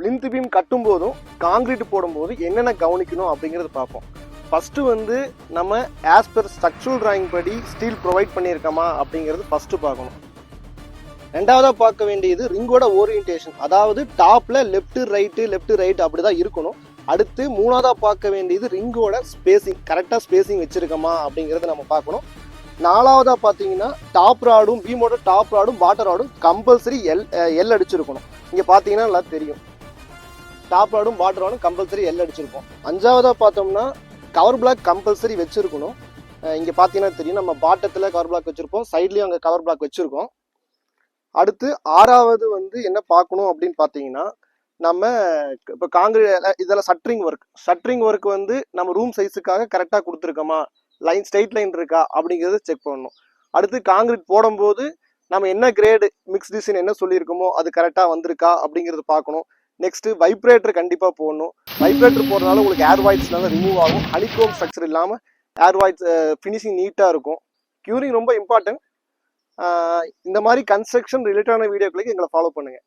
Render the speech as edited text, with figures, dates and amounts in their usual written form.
plinth beam கட்டும் போதும் concrete போடும்போது என்னென்ன கவனிக்கணும் அப்படிங்கறத பார்ப்போம். ஃபர்ஸ்ட் வந்து நம்ம as per structural drawing படி ஸ்டீல் ப்ரொவைட் பண்ணியிருக்கோமா அப்படிங்கிறது ஃபர்ஸ்ட் பார்க்கணும். ரெண்டாவதா பார்க்க வேண்டியது ரிங்கோட ஓரியன்டேஷன், அதாவது டாப்ல லெஃப்ட் ரைட் அப்படிதான் இருக்கணும். அடுத்து மூணாவதா பார்க்க வேண்டியது ரிங்கோட ஸ்பேசிங், கரெக்டா ஸ்பேசிங் வச்சிருக்கோமா அப்படிங்கறத நம்ம பார்க்கணும். நாலாவதா பார்த்தீங்கன்னா டாப் ராடும் பீமோட டாப் ராடும் பாட்டம் ராடும் கம்பல்சரி எல் அடிச்சிருக்கணும். இங்க பார்த்தீங்கன்னா நல்லா தெரியும், டாப் ராடும் பாட்டம் ராடும் கம்பல்சரி எல் அடிச்சிருக்கோம். அஞ்சாவதா பார்த்தோம்னா கவர் பிளாக் கம்பல்சரி வச்சிருக்கணும். இங்க பார்த்தீங்கன்னா தெரியும், நம்ம பாட்டத்தில் கவர் பிளாக் வச்சிருப்போம், சைட்லயும் அங்கே கவர் பிளாக் வச்சிருக்கோம். அடுத்து ஆறாவது வந்து என்ன பார்க்கணும் அப்படின்னு பார்த்தீங்கன்னா, நம்ம இப்போ காங்கிரீட் இதெல்லாம் ஷட்டரிங் ஒர்க் வந்து நம்ம ரூம் சைஸுக்காக கரெக்டாக கொடுத்துருக்கோமா, ஸ்ட்ரெயிட் லைன் இருக்கா அப்படிங்கிறத செக் பண்ணணும். அடுத்து காங்கிரீட் போடும்போது நம்ம என்ன கிரேடு மிக்ஸ் டிசைன் என்ன சொல்லியிருக்கோமோ அது கரெக்டாக வந்திருக்கா அப்படிங்கிறத பார்க்கணும். நெக்ஸ்ட் வைப்ரேட்டர் கண்டிப்பாக போடணும். வைப்ரேட்டர் போடுறதுனால உங்களுக்கு ஏர் வாய்ட்ஸ் நல்லா ரிமூவ் ஆகும். ஹனிகோம் ஸ்ட்ரக்சர் இல்லாமல் ஏர் வாய்ட்ஸ் ஃபினிஷிங் நீட்டாக இருக்கும். க்யூரிங் ரொம்ப இம்பார்ட்டன்ட். இந்த மாதிரி கன்ஸ்ட்ரக்ஷன் ரிலேட்டடான வீடியோக்களுக்கு எங்களை ஃபாலோ பண்ணுங்கள்.